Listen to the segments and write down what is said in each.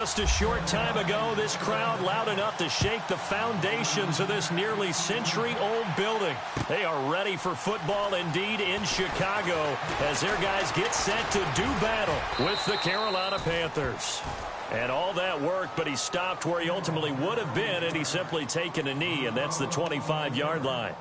Just a short time ago, this crowd loud enough to shake the foundations of this nearly century-old building. They are ready for football indeed in Chicago as their guys get set to do battle with the Carolina Panthers. And all that work, but he stopped where he ultimately would have been, and he's simply taken a knee, and that's the 25-yard line.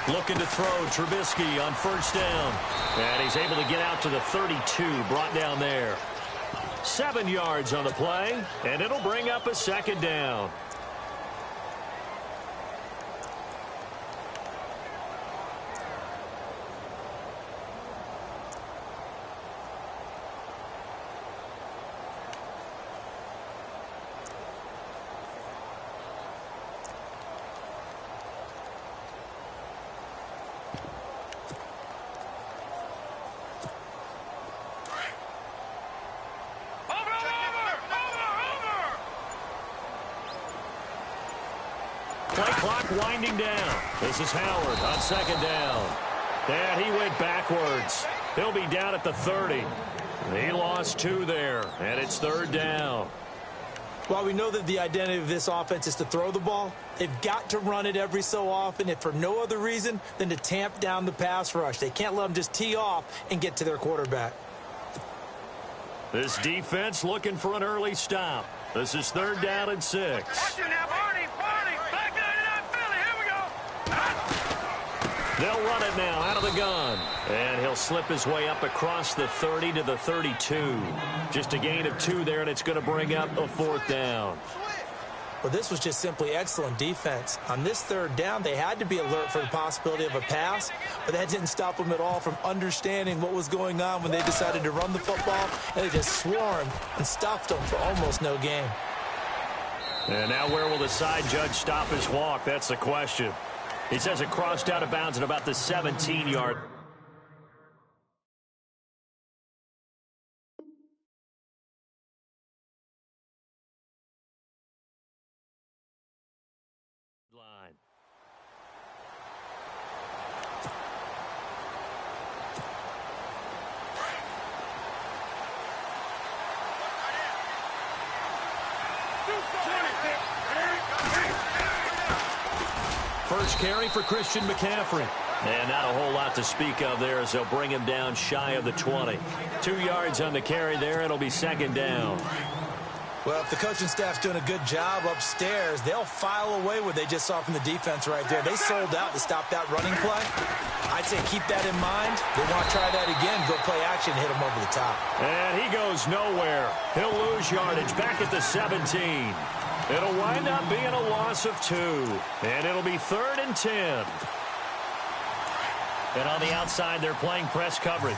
Looking to throw Trubisky on first down. And he's able to get out to the 32, brought down there. 7 yards on the play, and it'll bring up a second down. Play clock winding down. This is Howard on second down. And he went backwards. He'll be down at the 30. He lost 2 there, and it's third down. While we know that the identity of this offense is to throw the ball, they've got to run it every so often, if for no other reason than to tamp down the pass rush. They can't let them just tee off and get to their quarterback. This defense looking for an early stop. This is third down and 6. Watch it now, Barney. Back out of Philly. Here we go. They'll run it now out of the gun. And he'll slip his way up across the 30 to the 32. Just a gain of 2 there, and it's going to bring up a fourth down. Well, this was just simply excellent defense. On this third down, they had to be alert for the possibility of a pass, but that didn't stop them at all from understanding what was going on when they decided to run the football, and they just swarmed and stuffed them for almost no gain. And now where will the side judge stop his walk? That's the question. He says it crossed out of bounds at about the 17-yard. line. First carry for Christian McCaffrey. And not a whole lot to speak of there as they'll bring him down shy of the 20. 2 yards on the carry there. It'll be second down. Well, if the coaching staff's doing a good job upstairs, they'll file away what they just saw from the defense right there. They sold out to stop that running play. I'd say keep that in mind. They want to try that again, go play action, hit him over the top. And he goes nowhere. He'll lose yardage back at the 17. It'll wind up being a loss of 2. And it'll be 3rd and 10. And on the outside, they're playing press coverage.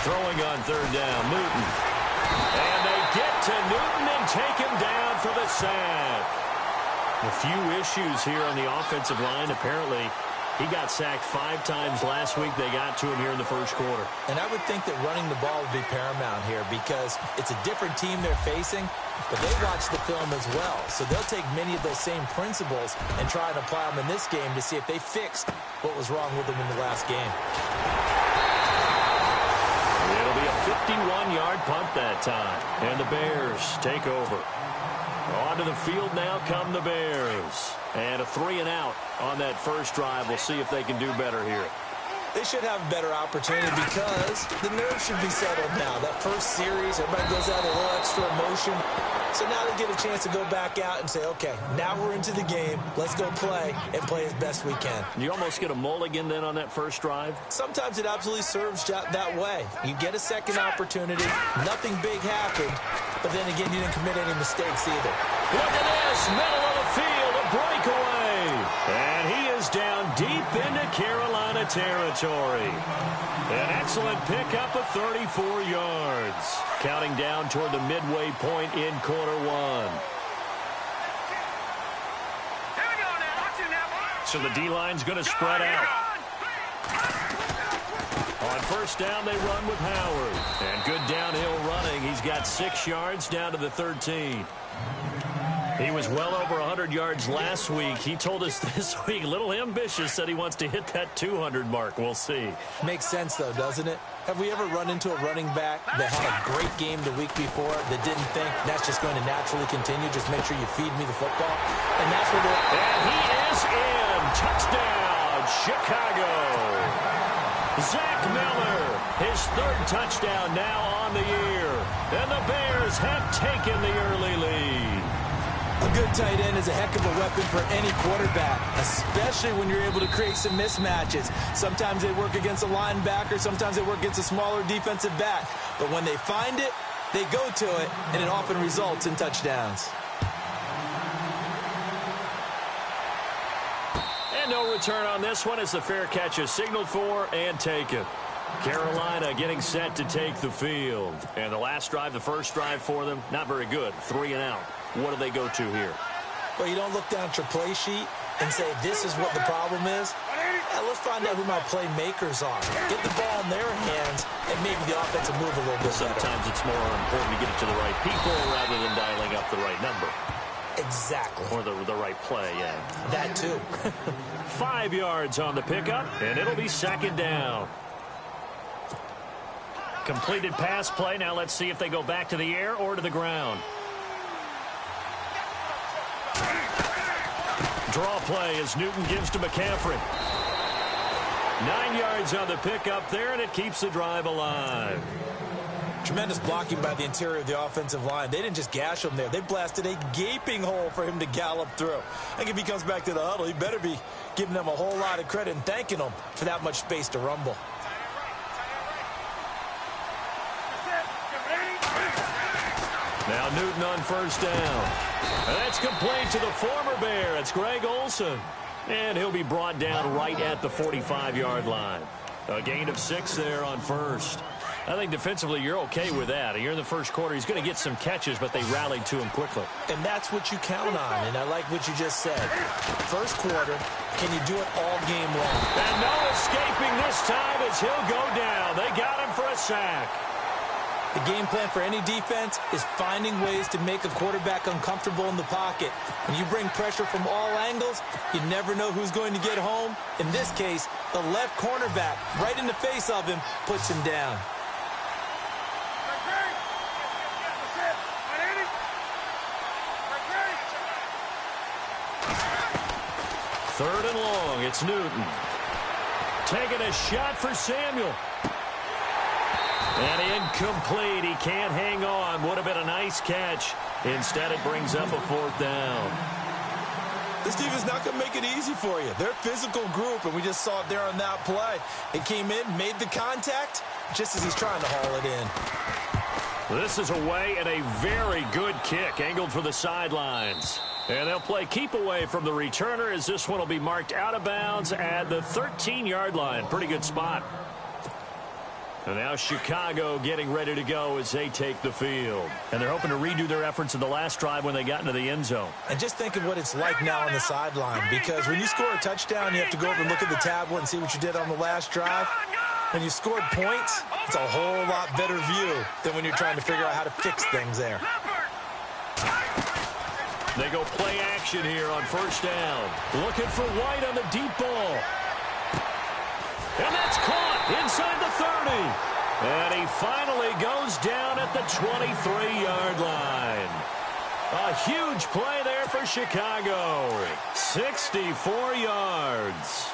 Throwing on 3rd down, Newton. And they get to Newton and take him down for the sack. A few issues here on the offensive line. Apparently, he got sacked 5 times last week. They got to him here in the first quarter. And I would think that running the ball would be paramount here because it's a different team they're facing, but they watch the film as well. So they'll take many of those same principles and try and apply them in this game to see if they fixed what was wrong with them in the last game. It'll be a 51-yard punt that time. And the Bears take over. Onto the field now come the Bears. And a 3-and-out on that first drive. We'll see if they can do better here. They should have a better opportunity because the nerves should be settled now. That first series, everybody goes out a little extra emotion. So now they get a chance to go back out and say, okay, now we're into the game. Let's go play and play as best we can. You almost get a mulligan then on that first drive? Sometimes it absolutely serves that way. You get a second opportunity. Nothing big happened. But then again, you didn't commit any mistakes either. Look at this. Middle of the field. A breakaway. And he is down deep into Carolina territory. An excellent pickup of 34 yards. Counting down toward the midway point in quarter 1. Here we go now. Watch it now. So the D-line's going to spread out. On first down, they run with Howard. And good downhill running. He's got 6 yards down to the 13. He was well over 100 yards last week. He told us this week, a little ambitious, said he wants to hit that 200 mark. We'll see. Makes sense, though, doesn't it? Have we ever run into a running back that had a great game the week before that didn't think that's just going to naturally continue? Just make sure you feed me the football. And that's what they're... And he is in. Touchdown, Chicago. Zach Miller, his 3rd touchdown now on the year. And the Bears have taken the early lead. A good tight end is a heck of a weapon for any quarterback, especially when you're able to create some mismatches. Sometimes they work against a linebacker, sometimes they work against a smaller defensive back. But when they find it, they go to it, and it often results in touchdowns. And no return on this one as the fair catch is signaled for and taken. Carolina getting set to take the field. And the last drive, the first drive for them, not very good. 3 and out. What do they go to here? Well, you don't look down at your play sheet and say, this is what the problem is. Yeah, let's find out who my playmakers are. Get the ball in their hands, and maybe the offense will move a little bit better. Sometimes it's more important to get it to the right people rather than dialing up the right number. Exactly. Or the right play, yeah. That too. 5 yards on the pickup, and it'll be 2nd down. Completed pass play. Now let's see if they go back to the air or to the ground. Draw play as Newton gives to McCaffrey. 9 yards on the pickup there, and it keeps the drive alive. Tremendous blocking by the interior of the offensive line. They didn't just gash him there. They blasted a gaping hole for him to gallop through. I think if he comes back to the huddle, he better be giving them a whole lot of credit and thanking them for that much space to rumble. Now Newton on first down. And that's complete to the former Bear. It's Greg Olsen. And he'll be brought down right at the 45-yard line. A gain of 6 there on first. I think defensively you're okay with that. You're in the first quarter. He's going to get some catches, but they rallied to him quickly. And that's what you count on, and I like what you just said. First quarter, can you do it all game long? And no escaping this time as he'll go down. They got him for a sack. The game plan for any defense is finding ways to make a quarterback uncomfortable in the pocket. When you bring pressure from all angles, you never know who's going to get home. In this case, the left cornerback, right in the face of him, puts him down. Third and long, it's Newton. Taking a shot for Samuel. And incomplete. He can't hang on. Would have been a nice catch. Instead, it brings up a 4th down. This team is not going to make it easy for you. They're a physical group, and we just saw it there on that play. It came in, made the contact, just as he's trying to haul it in. This is away and a very good kick, angled for the sidelines. And they'll play keep away from the returner as this one will be marked out of bounds at the 13-yard line. Pretty good spot. And now Chicago getting ready to go as they take the field. And they're hoping to redo their efforts in the last drive when they got into the end zone. And just think of what it's like now on the sideline. Because when you score a touchdown, you have to go over and look at the tablet and see what you did on the last drive. When you scored points, it's a whole lot better view than when you're trying to figure out how to fix things there. They go play action here on first down. Looking for White on the deep ball. And that's caught inside the 30. And he finally goes down at the 23-yard line. A huge play there for Chicago. 64 yards.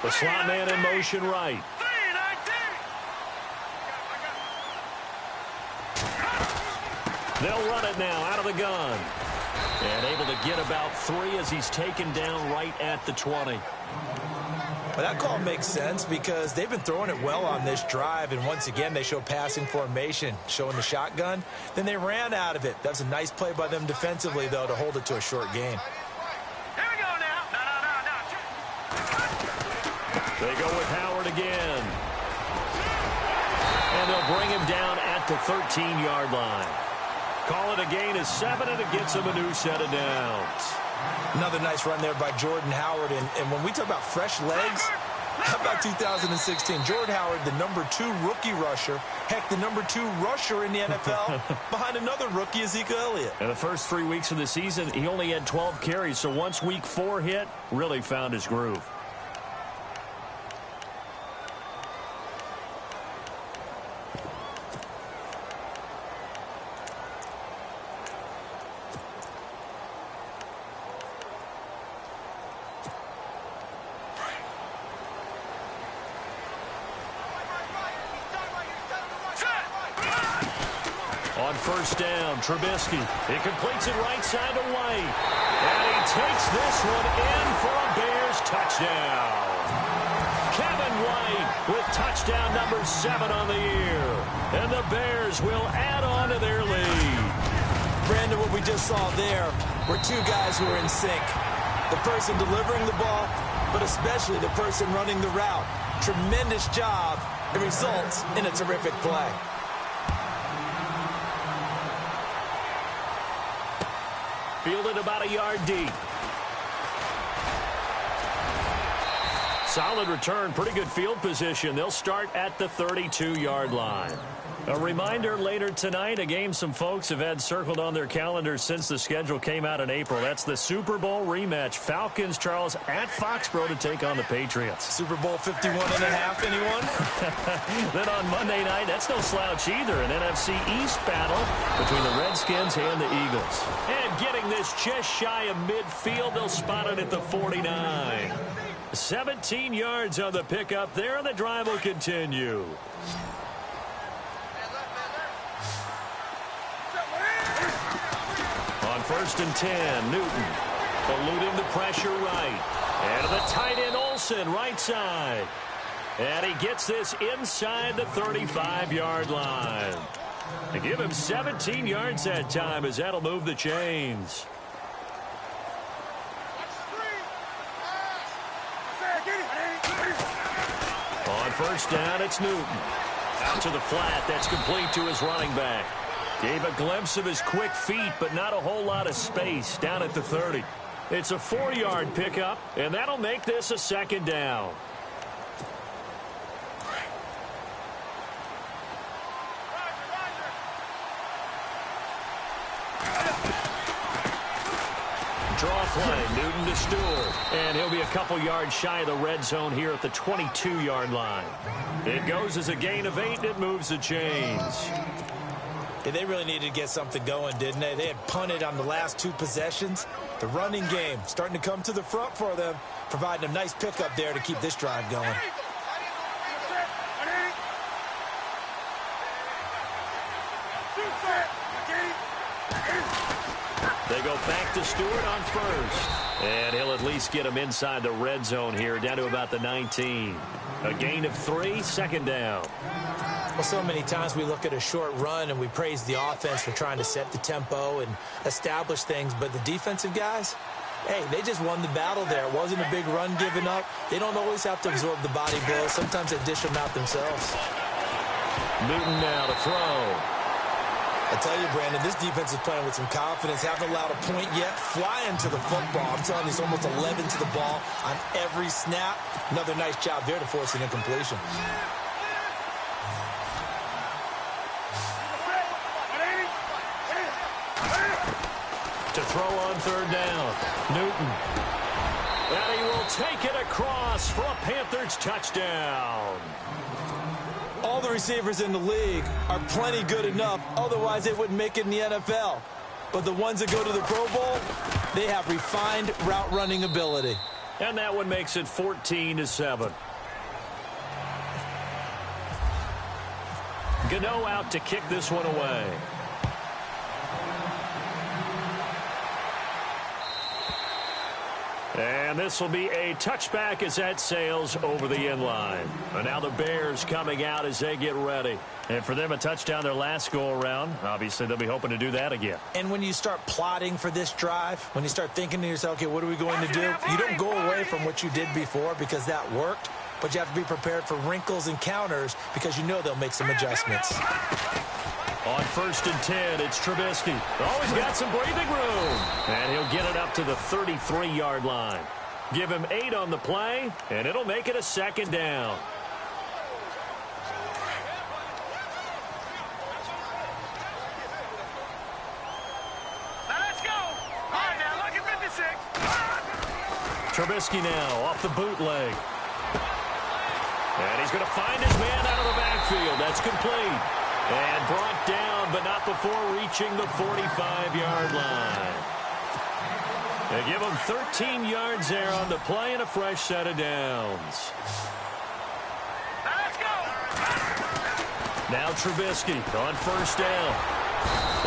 The slot man in motion right. They'll run it now out of the gun. And able to get about 3 as he's taken down right at the 20. Well, that call makes sense because they've been throwing it well on this drive, and once again they show passing formation, showing the shotgun. Then they ran out of it. That's a nice play by them defensively, though, to hold it to a short game. Here we go now. No. They go with Howard again. And they'll bring him down at the 13-yard line. Call it a gain of 7, and it gets him a new set of downs. Another nice run there by Jordan Howard. And when we talk about fresh legs, how about 2016? Jordan Howard, the #2 rookie rusher. Heck, the #2 rusher in the NFL behind another rookie, Ezekiel Elliott. In the first 3 weeks of the season, he only had 12 carries. So once week 4 hit, really found his groove. On first down, Trubisky. He completes it right side to White. And he takes this one in for a Bears touchdown. Kevin White with touchdown number 7 on the year. And the Bears will add on to their lead. Brandon, what we just saw there were two guys who are in sync. The person delivering the ball, but especially the person running the route. Tremendous job. It results in a terrific play. Fielded about a yard deep. Solid return, pretty good field position. They'll start at the 32-yard line. A reminder later tonight, a game some folks have had circled on their calendars since the schedule came out in April. That's the Super Bowl rematch. Falcons, Charles, at Foxborough to take on the Patriots. Super Bowl 51.5, anyone? Then on Monday night, that's no slouch either. An NFC East battle between the Redskins and the Eagles. And getting this just shy of midfield, they'll spot it at the 49. 17 yards on the pickup there, and the drive will continue. On first and 10, Newton eluding the pressure right. And the tight end Olsen, right side. And he gets this inside the 35-yard line. They give him 17 yards that time as that'll move the chains. On first down, it's Newton. Out to the flat. That's complete to his running back. Gave a glimpse of his quick feet, but not a whole lot of space down at the 30. It's a 4-yard pickup, and that'll make this a second down. Draw play, Newton to Stewart. And he'll be a couple yards shy of the red zone here at the 22-yard line. It goes as a gain of 8, and it moves the chains. Yeah, they really needed to get something going, didn't they? They had punted on the last 2 possessions. The running game starting to come to the front for them, providing a nice pickup there to keep this drive going. They go back to Stewart on first. And he'll at least get him inside the red zone here, down to about the 19. A gain of 3, second down. Well, so many times we look at a short run and we praise the offense for trying to set the tempo and establish things. But the defensive guys, hey, they just won the battle there. It wasn't a big run given up. They don't always have to absorb the body blows. Sometimes they dish them out themselves. Newton now to throw. I tell you, Brandon, this defense is playing with some confidence. Haven't allowed a point yet. Flying to the football. I'm telling you, it's almost 11 to the ball on every snap. Another nice job there to force an incompletion. To throw on third down, Newton. And he will take it across for a Panthers touchdown. All the receivers in the league are plenty good enough. Otherwise, they wouldn't make it in the NFL. But the ones that go to the Pro Bowl, they have refined route running ability. And that one makes it 14-7. Gano out to kick this one away. And this will be a touchback as that sails over the end line. And now the Bears coming out as they get ready. And for them, a touchdown their last go-around. Obviously, they'll be hoping to do that again. And when you start plotting for this drive, when you start thinking to yourself, okay, what are we going to do? You don't go away from what you did before because that worked. But you have to be prepared for wrinkles and counters because you know they'll make some adjustments. On 1st and 10, it's Trubisky. Oh, he's got some breathing room. And he'll get it up to the 33-yard line. Give him 8 on the play, and it'll make it a 2nd down. Let's go. All right, now look at 56. Trubisky now off the bootleg. And he's going to find his man out of the backfield. That's complete. And brought down, but not before reaching the 45-yard line. They give him 13 yards there on the play and a fresh set of downs. Let's go. Now Trubisky on 1st down.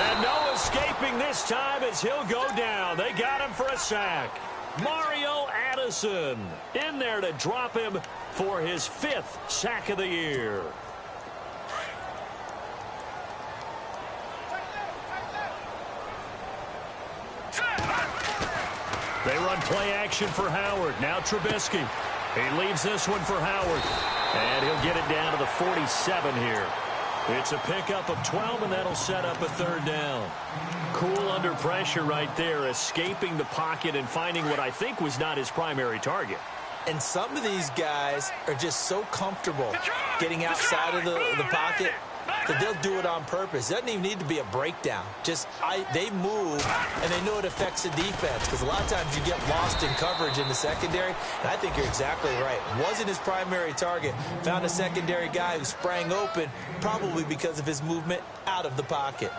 And no escaping this time as he'll go down. They got him for a sack. Mario Addison in there to drop him for his 5th sack of the year. They run play action for Howard. Now Trubisky. He leaves this one for Howard. And he'll get it down to the 47 here. It's a pickup of 12, and that'll set up a 3rd down. Cool under pressure right there, escaping the pocket and finding what I think was not his primary target. And some of these guys are just so comfortable getting outside of the pocket that they'll do it on purpose. It doesn't even need to be a breakdown. They move, and they know it affects the defense, because a lot of times you get lost in coverage in the secondary, and I think you're exactly right. Wasn't his primary target. Found a secondary guy who sprang open, probably because of his movement out of the pocket.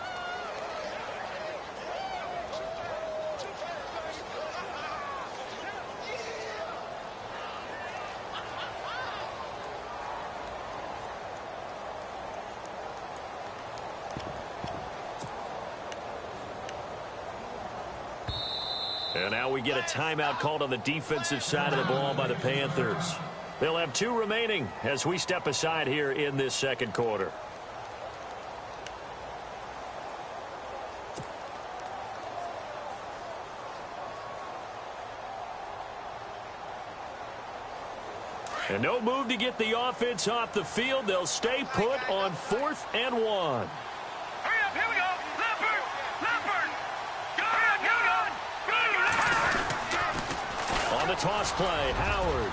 And now we get a timeout called on the defensive side of the ball by the Panthers. They'll have 2 remaining as we step aside here in this 2nd quarter. And no move to get the offense off the field. They'll stay put on 4th and 1. Hurry up, here we go. Leopard. Go ahead, On the toss play, Howard.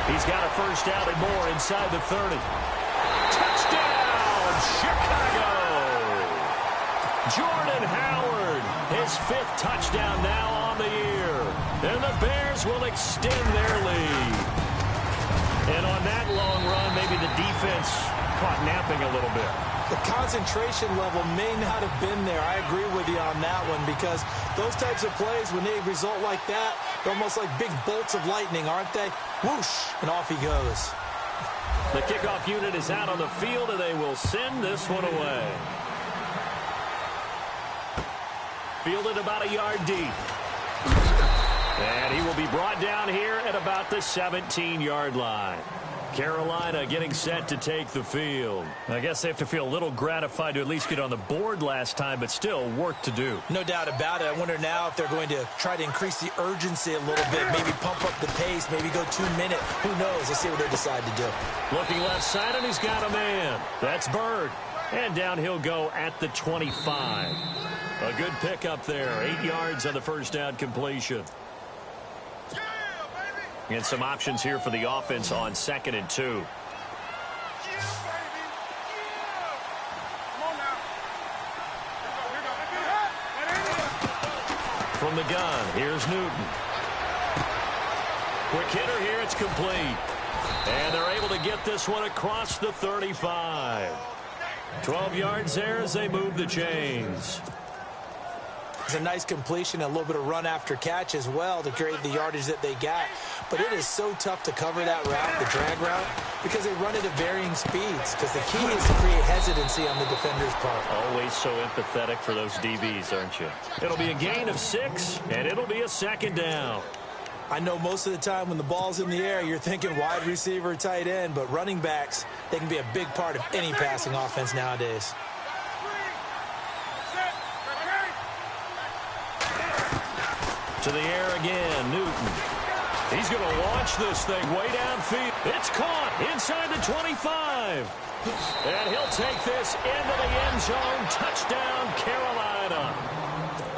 He's got a 1st down and more inside the 30. Touchdown, Chicago! Jordan Howard, his 5th touchdown now on the year. And the Bears will extend their lead. And on that long run, maybe the defense caught napping a little bit. The concentration level may not have been there. I agree with you on that one, because those types of plays, when they result like that, they're almost like big bolts of lightning, aren't they? Whoosh, and off he goes. The kickoff unit is out on the field, and they will send this one away. Fielded about a yard deep. And he will be brought down here at about the 17-yard line. Carolina getting set to take the field. I guess they have to feel a little gratified to at least get on the board last time, but still work to do. No doubt about it. I wonder now if they're going to try to increase the urgency a little bit, maybe pump up the pace, maybe go 2-minute. Who knows? Let's see what they decide to do. Looking left side, and he's got a man. That's Bird. And down he'll go at the 25. A good pickup there. 8 yards on the 1st down completion. And some options here for the offense on 2nd and 2. From the gun, here's Newton. Quick hitter here, it's complete. And they're able to get this one across the 35. 12 yards there as they move the chains. It's a nice completion, a little bit of run after catch as well to create the yardage that they got. But it is so tough to cover that route, the drag route, because they run it at varying speeds. Because the key is to create hesitancy on the defender's part. Always so empathetic for those DBs, aren't you? It'll be a gain of 6, and it'll be a 2nd down. I know most of the time when the ball's in the air, you're thinking wide receiver, tight end, but running backs, they can be a big part of any passing offense nowadays. To the air again, Newton. He's going to launch this thing way downfield. It's caught inside the 25. And he'll take this into the end zone. Touchdown, Carolina.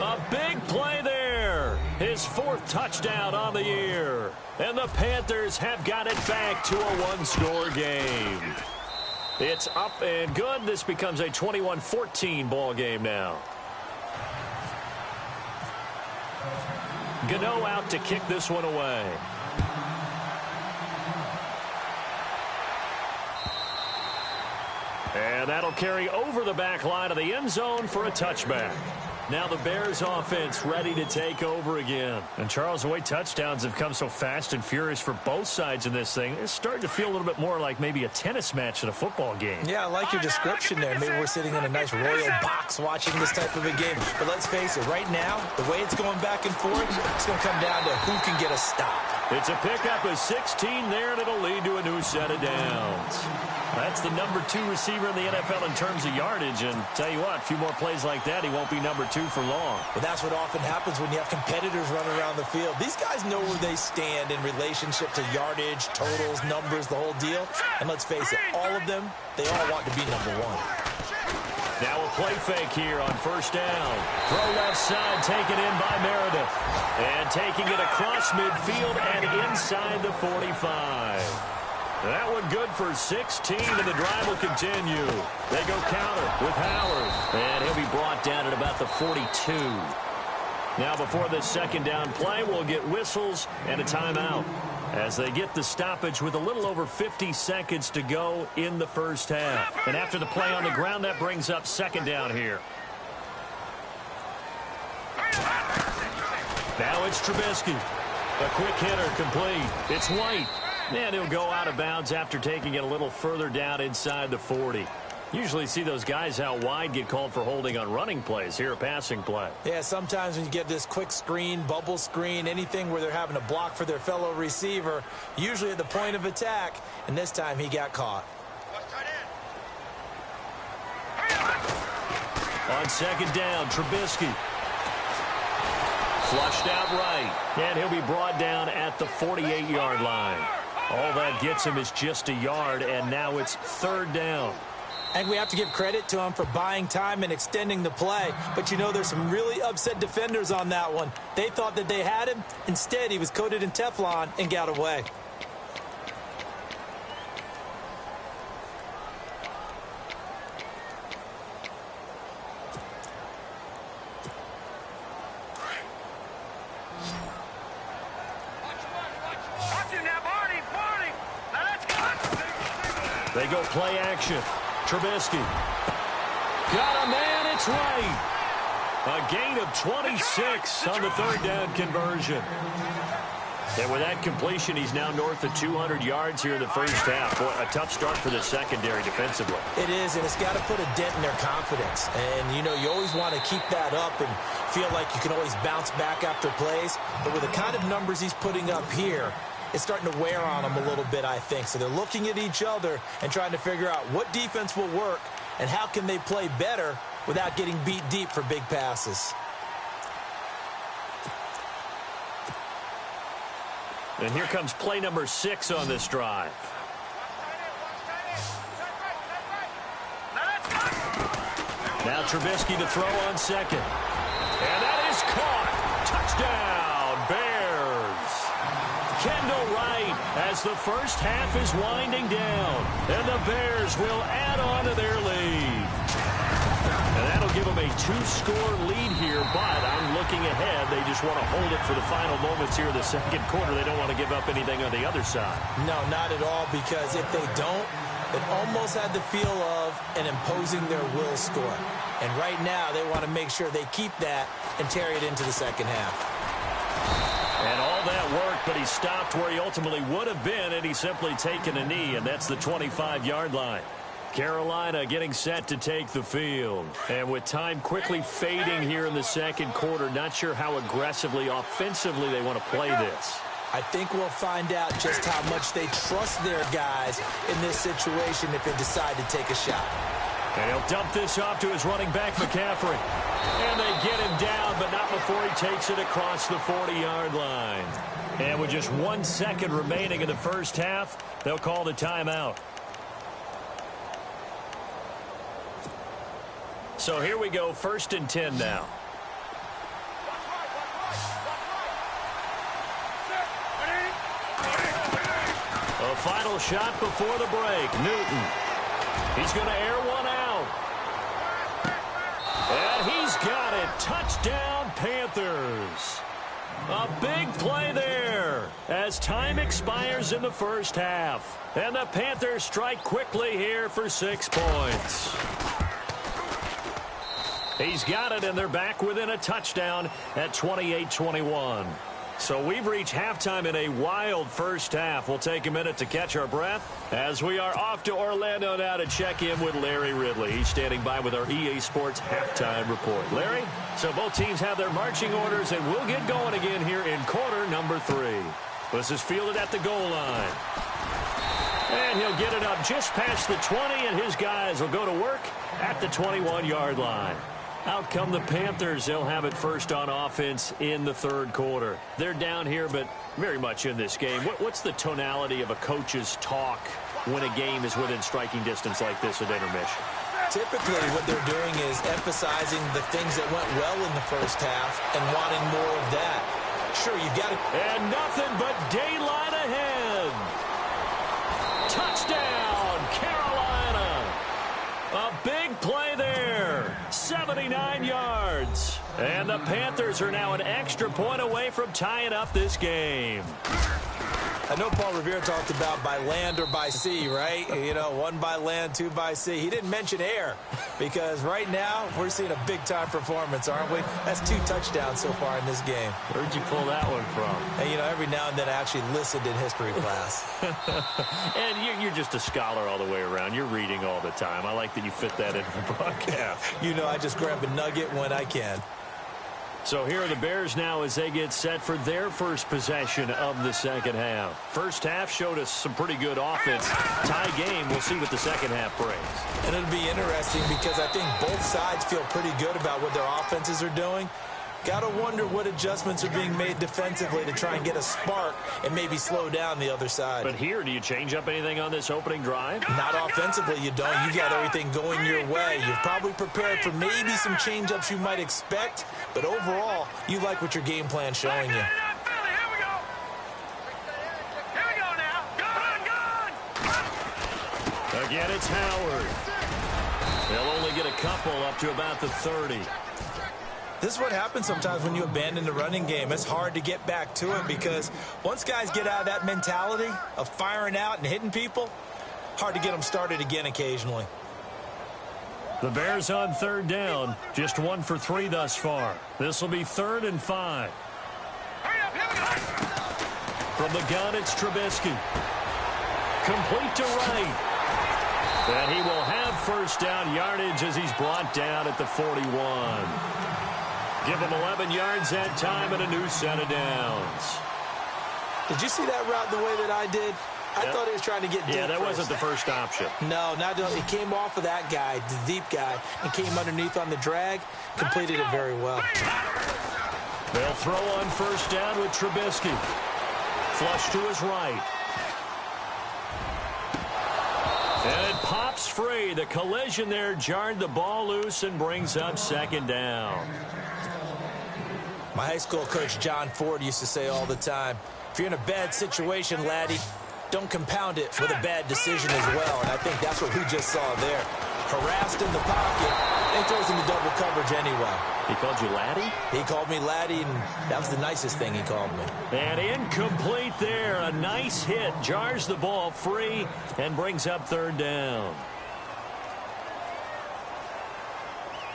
A big play there. His 4th touchdown on the year. And the Panthers have got it back to a one-score game. It's up and good. This becomes a 21-14 ball game now. Gano out to kick this one away. And that'll carry over the back line of the end zone for a touchback. Now the Bears offense ready to take over again. And Charles, the way touchdowns have come so fast and furious for both sides in this thing, it's starting to feel a little bit more like maybe a tennis match than a football game. Yeah, I like your description there. Maybe we're sitting in a nice royal box watching this type of a game. But let's face it, right now, the way it's going back and forth, it's going to come down to who can get a stop. It's a pickup of 16 there, and it'll lead to a new set of downs. That's the number 2 receiver in the NFL in terms of yardage. And tell you what, a few more plays like that, he won't be number 2 for long. But that's what often happens when you have competitors running around the field. These guys know where they stand in relationship to yardage, totals, numbers, the whole deal. And let's face it, all of them, they all want to be number 1. Now a play fake here on first down. Throw left side taken in by Meredith. And taking it across midfield and inside the 45. That one good for 16, and the drive will continue. They go counter with Howard. And he'll be brought down at about the 42. Now before this second down play, we'll get whistles and a timeout as they get the stoppage with a little over 50 seconds to go in the first half. And after the play on the ground, that brings up second down here. Now it's Trubisky. A quick hitter complete. It's White. And he'll go out of bounds after taking it a little further down inside the 40. Usually see those guys out wide get called for holding on running plays. Here a passing play. Yeah, sometimes when you get this quick screen, bubble screen, anything where they're having to block for their fellow receiver, usually at the point of attack, and this time he got caught. On second down, Trubisky. Flushed out right. And he'll be brought down at the 48-yard line. All that gets him is just a yard, and now it's third down. And we have to give credit to him for buying time and extending the play. But, you know, there's some really upset defenders on that one. They thought that they had him. Instead, he was coated in Teflon and got away. They go play action. Trubisky. Got a man, it's right. A gain of 26 on the third down conversion. And with that completion, he's now north of 200 yards here in the first half. Boy, a tough start for the secondary defensively. It is, and it's got to put a dent in their confidence. And, you know, you always want to keep that up and feel like you can always bounce back after plays. But with the kind of numbers he's putting up here, it's starting to wear on them a little bit, I think. So they're looking at each other and trying to figure out what defense will work and how can they play better without getting beat deep for big passes. And here comes play number 6 on this drive. Now Trubisky to throw on second. And that is caught. Touchdown, Bears. Kendall Wright as the first half is winding down. And the Bears will add on to their lead. And that'll give them a 2-score lead here, but I'm looking ahead. They just want to hold it for the final moments here in the second quarter. They don't want to give up anything on the other side. No, not at all, because if they don't, it almost had the feel of an imposing their will score. And right now, they want to make sure they keep that and carry it into the second half. And all that worked, but he stopped where he ultimately would have been, and he's simply taken a knee, and that's the 25-yard line. Carolina getting set to take the field. And with time quickly fading here in the second quarter, not sure how aggressively, offensively they want to play this. I think we'll find out just how much they trust their guys in this situation if they decide to take a shot. And he'll dump this off to his running back, McCaffrey. And they get him down, but not before he takes it across the 40-yard line. And with just 1 second remaining in the first half, they'll call the timeout. So here we go, 1st and 10 now. A final shot before the break. Newton. He's going to air one out. And he's got it. Touchdown, Panthers. A big play there as time expires in the first half. And the Panthers strike quickly here for 6 points. He's got it, and they're back within a touchdown at 28-21. So we've reached halftime in a wild first half. We'll take a minute to catch our breath as we are off to Orlando now to check in with Larry Ridley. He's standing by with our EA Sports halftime report. Larry, so both teams have their marching orders, and we'll get going again here in quarter number 3. This is fielded at the goal line. And he'll get it up just past the 20, and his guys will go to work at the 21-yard line. Out come the Panthers. They'll have it first on offense in the 3rd quarter. They're down here, but very much in this game. What's the tonality of a coach's talk when a game is within striking distance like this at intermission? Typically, what they're doing is emphasizing the things that went well in the first half and wanting more of that. Sure, you've got to... And nothing but daylight ahead. Touchdown, Carolina. A big play there. 79 yards. And the Panthers are now an extra point away from tying up this game. I know Paul Revere talked about by land or by sea, right? You know, 1 by land, 2 by sea. He didn't mention air because right now we're seeing a big-time performance, aren't we? That's 2 touchdowns so far in this game. Where'd you pull that one from? And, you know, every now and then I actually listened in history class. And you're just a scholar all the way around. You're reading all the time. I like that you fit that into the broadcast. You know, I just grab a nugget when I can. So here are the Bears now as they get set for their first possession of the second half. First half showed us some pretty good offense. Tie game. We'll see what the second half brings. And it'll be interesting because I think both sides feel pretty good about what their offenses are doing. Got to wonder what adjustments are being made defensively to try and get a spark and maybe slow down the other side. But here, do you change up anything on this opening drive? Not offensively, you don't. You got everything going your way. You've probably prepared for maybe some change-ups you might expect, but overall, you like what your game plan's showing you. Again, it's Howard. They'll only get a couple up to about the 30. This is what happens sometimes when you abandon the running game. It's hard to get back to it because once guys get out of that mentality of firing out and hitting people, hard to get them started again occasionally. The Bears on 3rd down, just 1 for 3 thus far. This will be 3rd and 5. From the gun, it's Trubisky. Complete to right. And he will have first down yardage as he's brought down at the 41. Give him 11 yards that time and a new set of downs. Did you see that route the way that I did? I thought he was trying to get deep. Yeah, that wasn't the first option. No, not it came off of that guy, the deep guy, and came underneath on the drag. Completed it very well. They'll throw on first down with Trubisky. Flush to his right. And it pops free. The collision there jarred the ball loose and brings up 2nd down. My high school coach, John Ford, used to say all the time, if you're in a bad situation, laddie, don't compound it with a bad decision as well. And I think that's what we just saw there. Harassed in the pocket, and he throws into double coverage anyway. He called you laddie? He called me laddie, and that was the nicest thing he called me. And incomplete there. A nice hit. Jars the ball free and brings up 3rd down.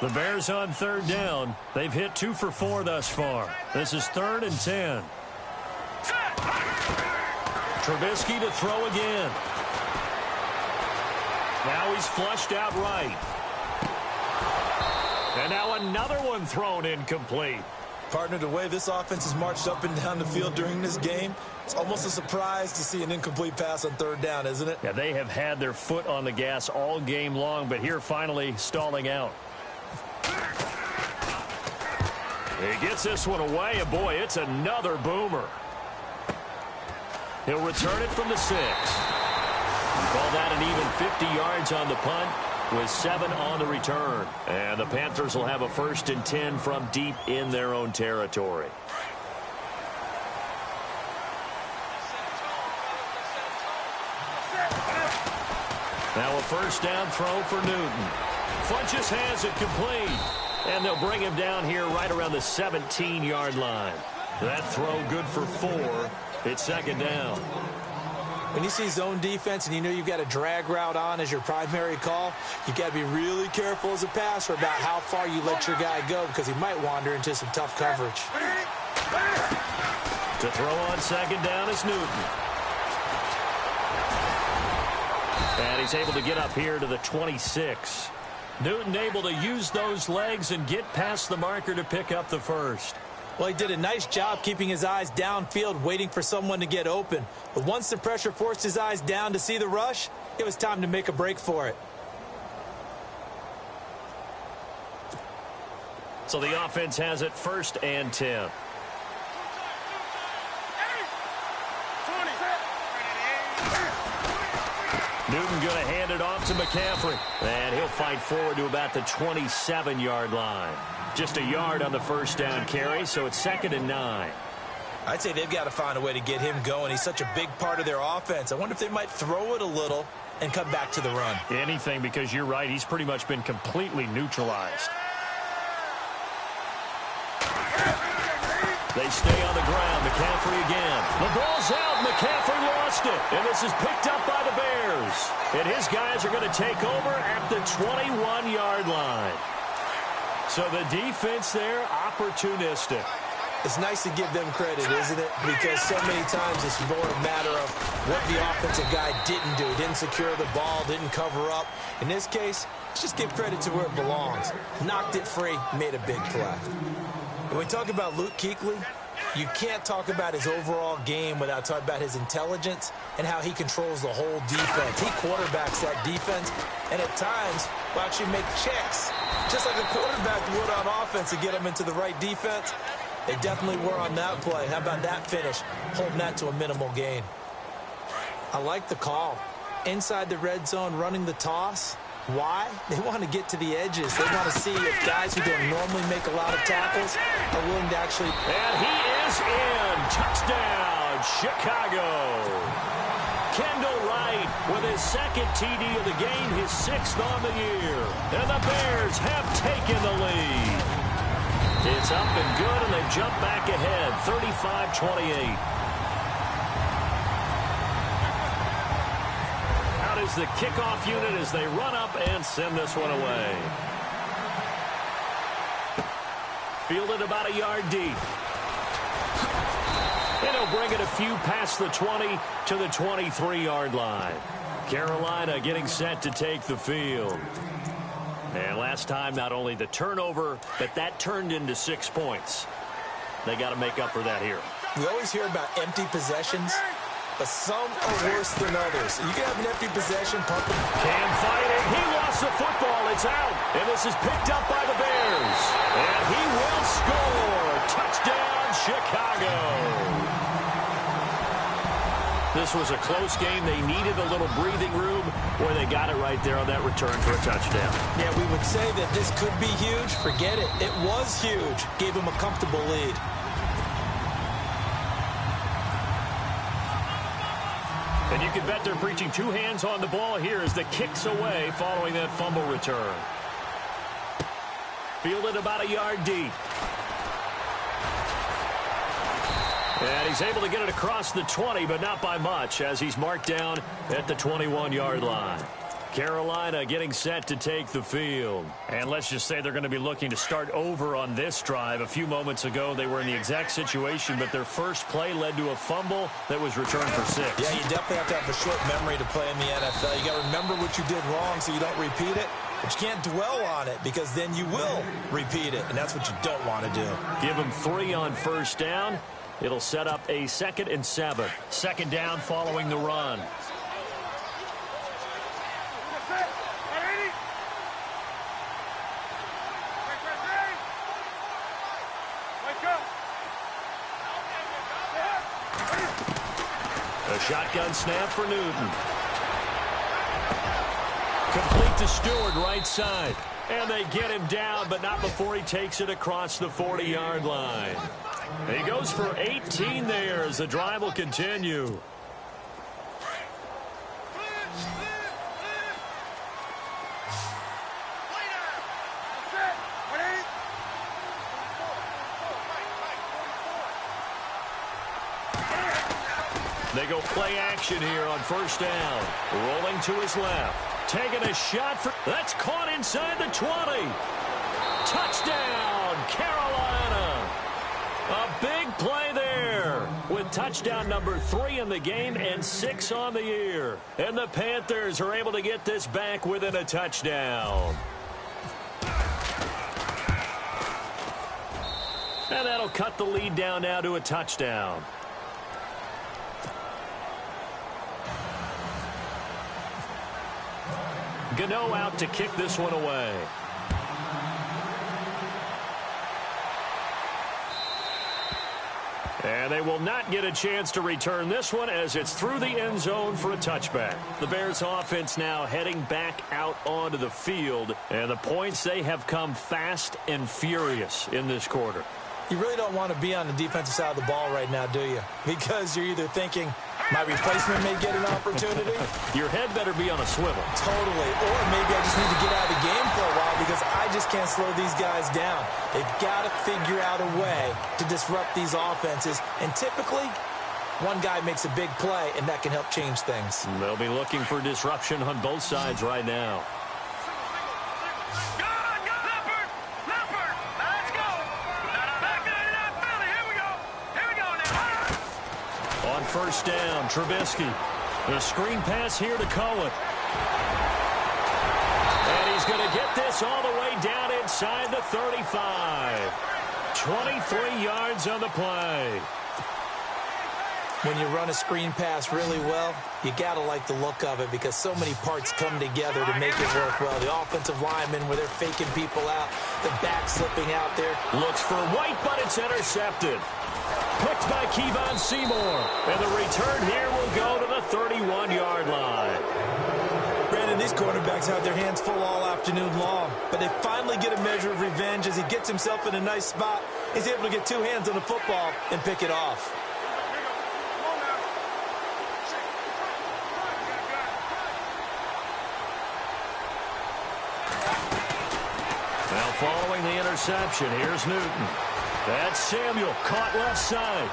The Bears on 3rd down. They've hit 2 for 4 thus far. This is 3rd and 10. Trubisky to throw again. Now he's flushed out right. And now another one thrown incomplete. Partner, the way this offense has marched up and down the field during this game, it's almost a surprise to see an incomplete pass on third down, isn't it? Yeah, they have had their foot on the gas all game long, but here finally stalling out. He gets this one away, and boy, it's another boomer. He'll return it from the 6. Call that an even 50 yards on the punt, with 7 on the return. And the Panthers will have a 1st and 10 from deep in their own territory. Now a 1st down throw for Newton. Funchess has it complete. And they'll bring him down here right around the 17-yard line. That throw good for 4. It's 2nd down. When you see zone defense and you know you've got a drag route on as your primary call, you've got to be really careful as a passer about how far you let your guy go because he might wander into some tough coverage. To throw on 2nd down is Newton. And he's able to get up here to the 26. Newton able to use those legs and get past the marker to pick up the 1st. Well, he did a nice job keeping his eyes downfield, waiting for someone to get open. But once the pressure forced his eyes down to see the rush, it was time to make a break for it. So the offense has it 1st and 10. Newton going to hand it off to McCaffrey. And he'll fight forward to about the 27-yard line. Just a yard on the 1st down carry, so it's 2nd and 9. I'd say they've got to find a way to get him going. He's such a big part of their offense. I wonder if they might throw it a little and come back to the run. Anything, because you're right. He's pretty much been completely neutralized. They stay on the ground. McCaffrey again. The ball's out. McCaffrey lost it. And this is picked up by the Bears. And his guys are going to take over at the 21-yard line. So the defense there, opportunistic. It's nice to give them credit, isn't it? Because so many times it's more a matter of what the offensive guy didn't do. Didn't secure the ball, didn't cover up. In this case, let's just give credit to where it belongs. Knocked it free, made a big play. When we talk about Luke Kuechly, you can't talk about his overall game without talking about his intelligence and how he controls the whole defense. He quarterbacks that defense, and at times will actually make checks, just like a quarterback would on offense to get him into the right defense. They definitely were on that play. How about that finish? Holding that to a minimal gain. I like the call. Inside the red zone, running the toss. Why? They want to get to the edges. They want to see if guys who don't normally make a lot of tackles are willing to actually... And he is in. Touchdown, Chicago. Kendall Wright with his 2nd TD of the game, his 6th on the year. And the Bears have taken the lead. It's up and good, and they jump back ahead, 35-28. Is the kickoff unit as they run up and send this one away. Fielded about a yard deep. And he'll bring it a few past the 20 to the 23-yard line. Carolina getting set to take the field. And last time, not only the turnover, but that turned into 6 points. They got to make up for that here. We always hear about empty possessions, but some are worse than others. You can have an empty possession, pump it. Can fight it. He lost the football. It's out. And this is picked up by the Bears. And he will score. Touchdown, Chicago. This was a close game. They needed a little breathing room, where they got it right there on that return for a touchdown. Yeah, we would say that this could be huge. Forget it. It was huge. Gave him a comfortable lead. And you can bet they're preaching 2 hands on the ball here as the kick's away following that fumble return. Fielded about a yard deep. And he's able to get it across the 20, but not by much, as he's marked down at the 21-yard line. Carolina getting set to take the field. And let's just say they're going to be looking to start over on this drive. A few moments ago, they were in the exact situation, but their first play led to a fumble that was returned for 6. Yeah, you definitely have to have a short memory to play in the NFL. You got to remember what you did wrong so you don't repeat it. But you can't dwell on it because then you will repeat it, and that's what you don't want to do. Give them 3 on first down. It'll set up a 2nd and 7. Second down following the run. A shotgun snap for Newton. Complete to Stewart, right side. And they get him down, but not before he takes it across the 40-yard line. He goes for 18 there as the drive will continue. They go play action here on first down. Rolling to his left. Taking a shot for... That's caught inside the 20. Touchdown, Carolina. A big play there with touchdown number 3 in the game and 6 on the year. And the Panthers are able to get this back within a touchdown. And that'll cut the lead down now to a touchdown. Gano out to kick this one away. And they will not get a chance to return this one as it's through the end zone for a touchback. The Bears offense now heading back out onto the field. And the points, they have come fast and furious in this quarter. You really don't want to be on the defensive side of the ball right now, do you? Because you're either thinking, my replacement may get an opportunity. Your head better be on a swivel. Totally. Or maybe I just need to get out of the game for a while because I just can't slow these guys down. They've got to figure out a way to disrupt these offenses. And typically, one guy makes a big play, and that can help change things. They'll be looking for disruption on both sides right now. First down, Trubisky. The screen pass here to Cohen. And he's going to get this all the way down inside the 35. 23 yards on the play. When you run a screen pass really well, you got to like the look of it because so many parts come together to make it work well. The offensive linemen where they're faking people out, the back slipping out there. Looks for White, but it's intercepted. Picked by Kevon Seymour. And the return here will go to the 31-yard line. Brandon, these quarterbacks have their hands full all afternoon long, but they finally get a measure of revenge as he gets himself in a nice spot. He's able to get 2 hands on the football and pick it off. Now following the interception, here's Newton. That's Samuel, caught left side.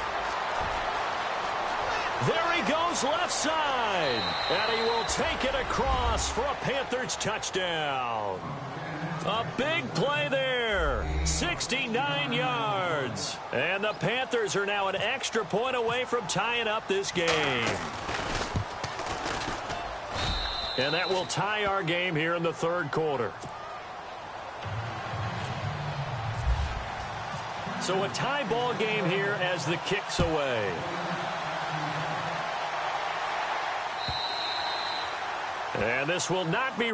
There he goes left side. And he will take it across for a Panthers touchdown. A big play there. 69 yards. And the Panthers are now an extra point away from tying up this game. And that will tie our game here in the third quarter. So a tie ball game here as the kick's away. And this will not be...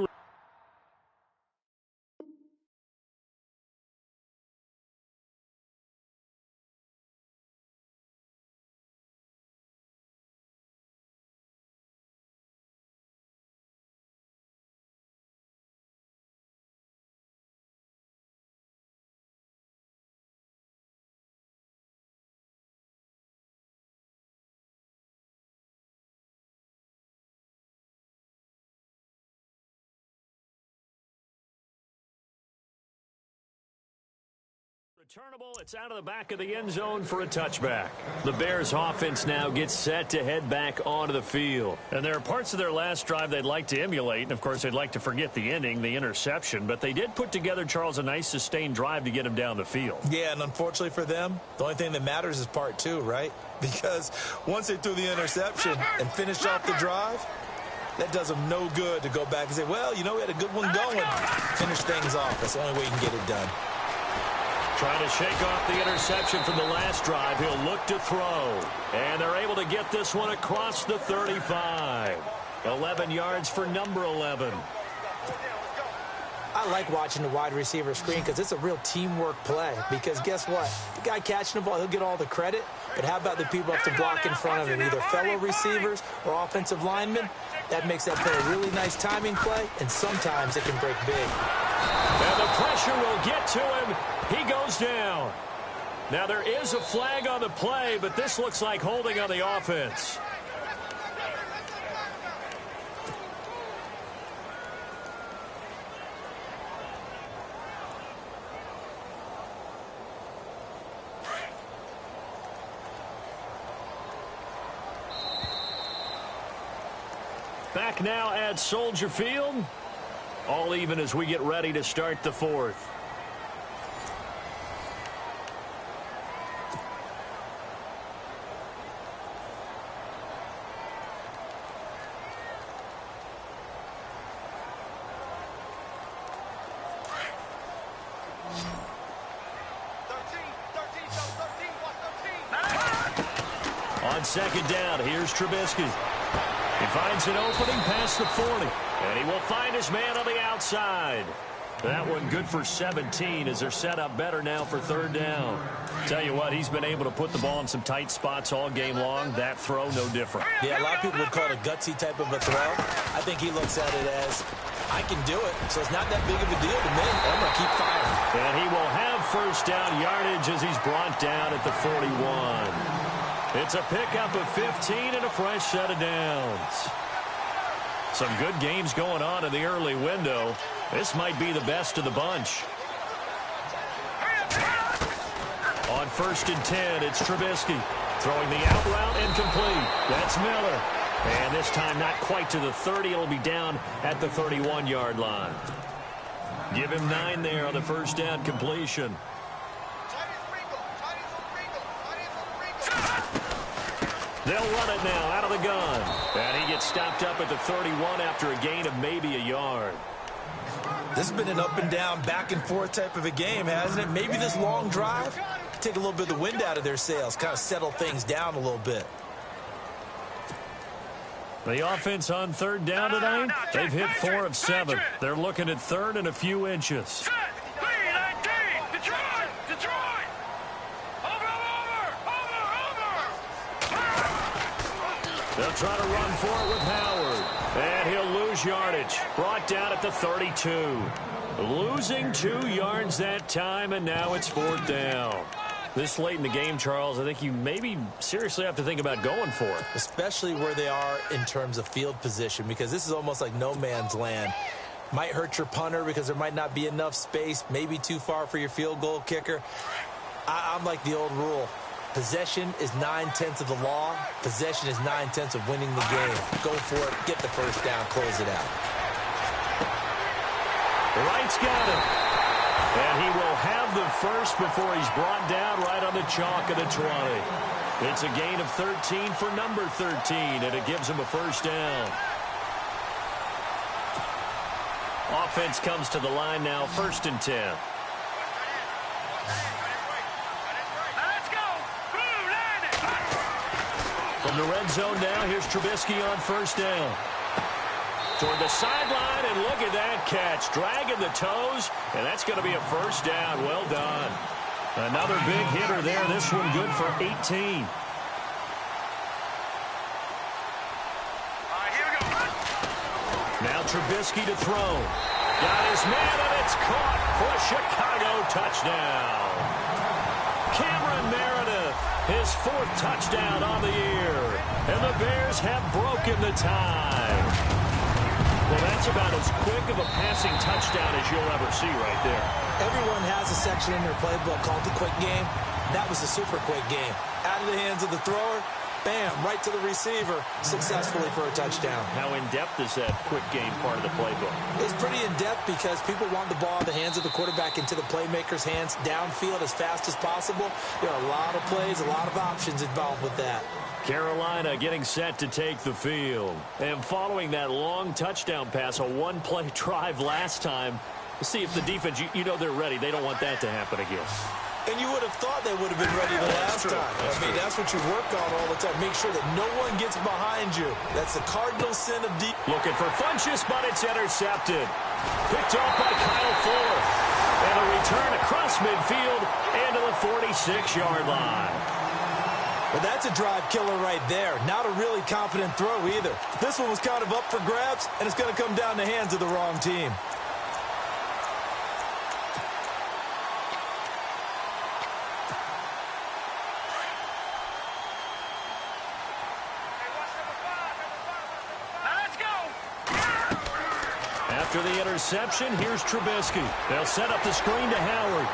Returnable, it's out of the back of the end zone for a touchback. The Bears offense now gets set to head back onto the field. And there are parts of their last drive they'd like to emulate, and of course they'd like to forget the ending, the interception, but they did put together, Charles, a nice sustained drive to get him down the field. Yeah, and unfortunately for them, the only thing that matters is part 2, right? Because once they threw the interception and finished off the drive, That does them no good to go back and say, well, you know, we had a good one going. Finish things off. That's the only way you can get it done. Trying to shake off the interception from the last drive. He'll look to throw. And they're able to get this one across the 35. 11 yards for number 11. I like watching the wide receiver screen because it's a real teamwork play. Because guess what? The guy catching the ball, he'll get all the credit. But how about the people have to block in front of him, either fellow receivers or offensive linemen? That makes that play a really nice timing play, and sometimes it can break big. And the pressure will get to him. He goes down. Now there is a flag on the play, but this looks like holding on the offense. Back now at Soldier Field. All even as we get ready to start the fourth. On second down, here's Trubisky. He finds an opening past the 40, and he will find his man on the outside. That one good for 17 as they're set up better now for third down. Tell you what, he's been able to put the ball in some tight spots all game long. That throw, no different. Yeah, a lot of people would call it a gutsy type of a throw. I think he looks at it as, I can do it, so it's not that big of a deal to me. I'm going to keep firing. And he will have first down yardage as he's brought down at the 41. It's a pickup of 15 and a fresh set of downs. Some good games going on in the early window. This might be the best of the bunch. On 1st and 10, it's Trubisky. Throwing the out route incomplete. That's Miller. And this time not quite to the 30. It'll be down at the 31-yard line. Give him 9 there on the first down completion. They'll run it now out of the gun. And he gets stopped up at the 31 after a gain of maybe a yard. This has been an up and down, back and forth type of a game, hasn't it? Maybe this long drive take a little bit of the wind out of their sails, kind of settle things down a little bit. The offense on third down tonight, they've hit 4 of 7. They're looking at third and a few inches. They'll try to run for it with Howard. And he'll lose yardage. Brought down at the 32. Losing 2 yards that time, and now it's 4th down. This late in the game, Charles, I think you maybe seriously have to think about going for it. Especially where they are in terms of field position, because this is almost like no man's land. Might hurt your punter because there might not be enough space, maybe too far for your field goal kicker. I'm like the old rule. Possession is 9/10 of the law. Possession is 9/10 of winning the game. Go for it. Get the first down. Close it out. Wright's got him. And he will have the first before he's brought down right on the chalk of the 20. It's a gain of 13 for number 13, and it gives him a first down. Offense comes to the line now, 1st and 10. From the red zone now, here's Trubisky on 1st down. Toward the sideline, and look at that catch. Dragging the toes, and that's going to be a first down. Well done. Another big hitter there. This one good for 18. Now Trubisky to throw. Got his man, and it's caught for a Chicago touchdown. Cameron Meredith, his 4th touchdown on the year. And the Bears have broken the tie. Well, that's about as quick of a passing touchdown as you'll ever see right there. Everyone has a section in their playbook called the quick game. That was a super quick game. Out of the hands of the thrower, bam, right to the receiver, successfully for a touchdown. How in-depth is that quick game part of the playbook? It's pretty in-depth because people want the ball in the hands of the quarterback into the playmaker's hands downfield as fast as possible. There are a lot of plays, a lot of options involved with that. Carolina getting set to take the field. And following that long touchdown pass, a one-play drive last time, we'll see if the defense, you know they're ready. They don't want that to happen again. And you would have thought they would have been ready the last time. I mean, that's what you work on all the time. Make sure that no one gets behind you. That's the cardinal sin of deep. Looking for Funchess, but it's intercepted. Picked off by Kyle Fuller. And a return across midfield and to the 46-yard line. Well, that's a drive killer right there. Not a really confident throw either. This one was kind of up for grabs, and it's going to come down the hands of the wrong team. After the interception, here's Trubisky. They'll set up the screen to Howard.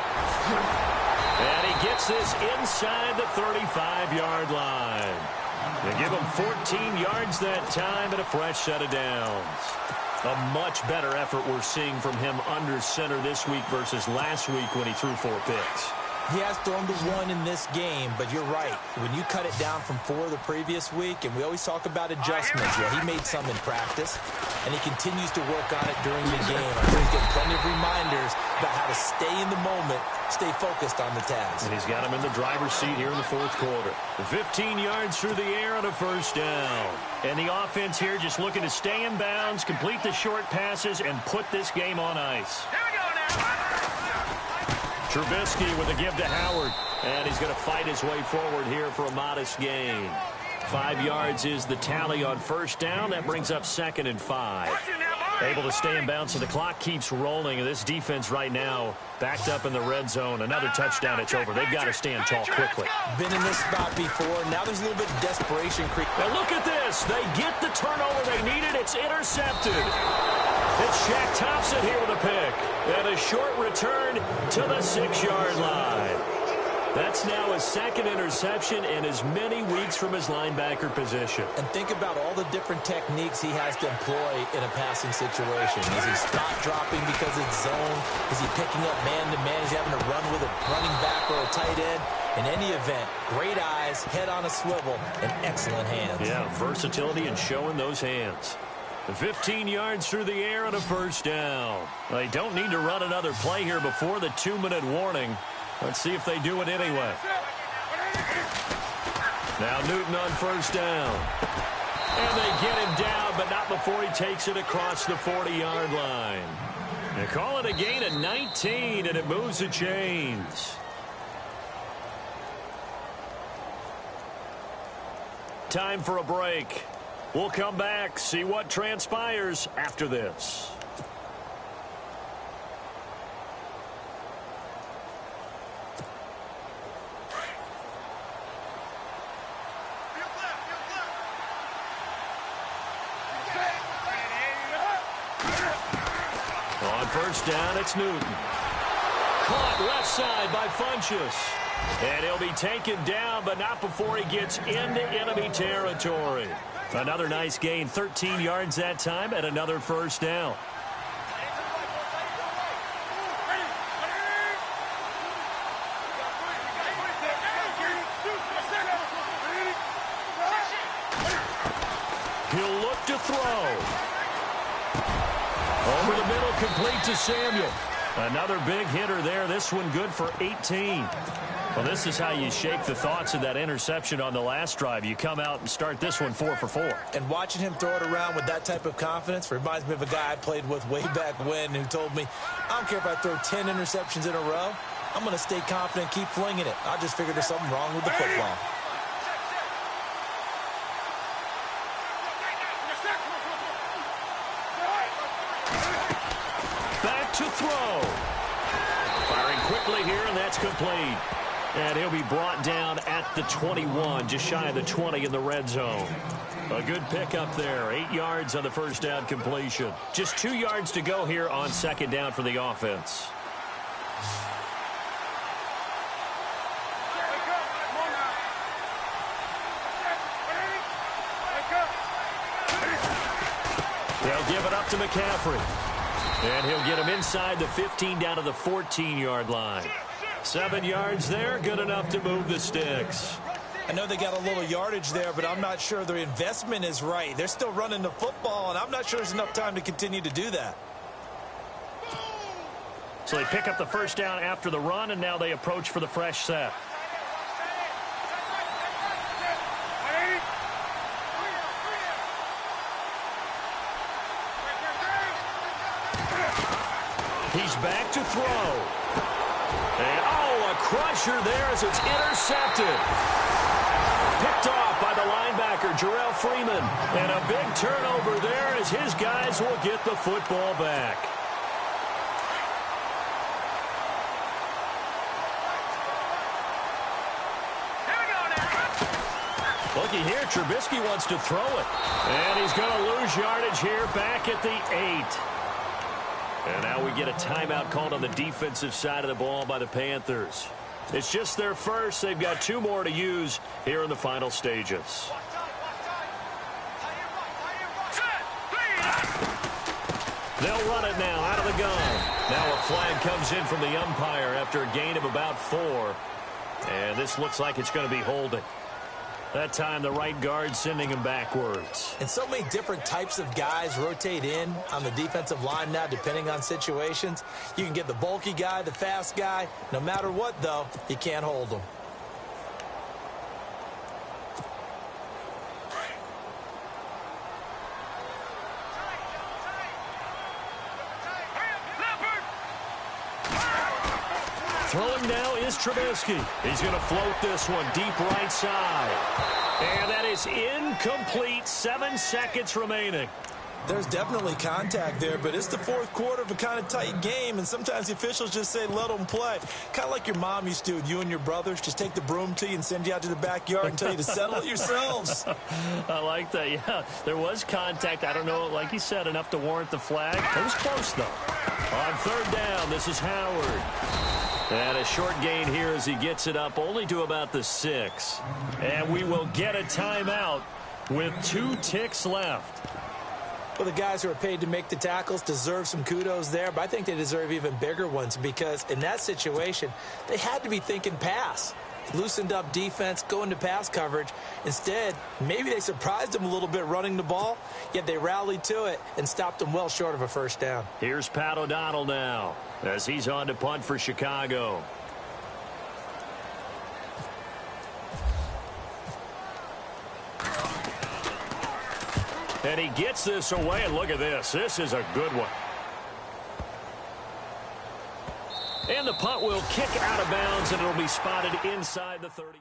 And he gets this inside the 35-yard line. They give him 14 yards that time and a fresh set of downs. A much better effort we're seeing from him under center this week versus last week when he threw 4 picks. He has thrown to 1 in this game, but you're right. When you cut it down from 4 the previous week, and we always talk about adjustments, well, he made some in practice, and he continues to work on it during the game. I'm sure he's getting plenty of reminders about how to stay in the moment, stay focused on the task. And he's got him in the driver's seat here in the 4th quarter. 15 yards through the air and a first down. And the offense here just looking to stay in bounds, complete the short passes, and put this game on ice. Here we go now. Trubisky with a give to Howard. And he's going to fight his way forward here for a modest gain. 5 yards is the tally on first down. That brings up 2nd and 5. Able to stay in bounds, so the clock keeps rolling. This defense right now backed up in the red zone. Another touchdown, it's over. They've got to stand tall quickly. Been in this spot before. Now there's a little bit of desperation. Now look at this. They get the turnover they needed. It's intercepted. It's Shaq Thompson here with a pick. And a short return to the 6-yard line. That's now his 2nd interception in as many weeks from his linebacker position. And think about all the different techniques he has to employ in a passing situation. Is he spot dropping because it's zone? Is he picking up man-to-man? Is he having to run with a running back or a tight end? In any event, great eyes, head on a swivel, and excellent hands. Yeah, versatility and showing those hands. 15 yards through the air and a first down. They don't need to run another play here before the 2-minute warning. Let's see if they do it anyway. Now Newton on first down. And they get him down, but not before he takes it across the 40-yard line. They call it a gain of 19, and it moves the chains. Time for a break. We'll come back, see what transpires after this. On first down, it's Newton. Caught left side by Funchess. And he'll be taken down, but not before he gets into enemy territory. Another nice gain, 13 yards that time, and another first down. He'll look to throw. Over the middle, complete to Samuel. Another big hitter there. This one good for 18. Well, this is how you shake the thoughts of that interception on the last drive. You come out and start this one 4 for 4. And watching him throw it around with that type of confidence reminds me of a guy I played with way back when who told me, I don't care if I throw 10 interceptions in a row. I'm going to stay confident, keep flinging it. I just figured there's something wrong with the football. Back to throw. Firing quickly here, and that's complete. And he'll be brought down at the 21, just shy of the 20 in the red zone. A good pickup there. 8 yards on the first down completion. Just 2 yards to go here on second down for the offense. They'll give it up to McCaffrey. And he'll get him inside the 15 down to the 14-yard line. 7 yards there, good enough to move the sticks. I know they got a little yardage there, but I'm not sure their investment is right. They're still running the football, and I'm not sure there's enough time to continue to do that. So they pick up the first down after the run, and now they approach for the fresh set. He's back to throw. And, oh, a crusher there as it's intercepted. Picked off by the linebacker, Jarrell Freeman. And a big turnover there as his guys will get the football back. Looky here, Trubisky wants to throw it. And he's going to lose yardage here back at the 8. And now we get a timeout called on the defensive side of the ball by the Panthers. It's just their first. They've got 2 more to use here in the final stages. They'll run it now out of the gun. Now a flag comes in from the umpire after a gain of about 4. And this looks like it's going to be holding. That time, the right guard sending him backwards. And so many different types of guys rotate in on the defensive line now, depending on situations. You can get the bulky guy, the fast guy. No matter what, though, you can't hold them. Throwing now is Trubisky. He's going to float this one deep right side. And that is incomplete. 7 seconds remaining. There's definitely contact there, but it's the fourth quarter of a kind of tight game, and sometimes the officials just say let them play. Kind of like your mom used to with you and your brothers. Just take the broom to you and send you out to the backyard and tell you to settle it yourselves. I like that, yeah. There was contact. I don't know, like you said, enough to warrant the flag. It was close, though. On third down, this is Howard. And a short gain here as he gets it up only to about the 6. And we will get a timeout with 2 ticks left. Well, the guys who are paid to make the tackles deserve some kudos there, but I think they deserve even bigger ones because in that situation, they had to be thinking pass. Loosened up defense, going to pass coverage. Instead, maybe they surprised them a little bit running the ball, yet they rallied to it and stopped them well short of a first down. Here's Pat O'Donnell now as he's on to punt for Chicago. And he gets this away, and look at this. This is a good one. And the punt will kick out of bounds, and it'll be spotted inside the 30.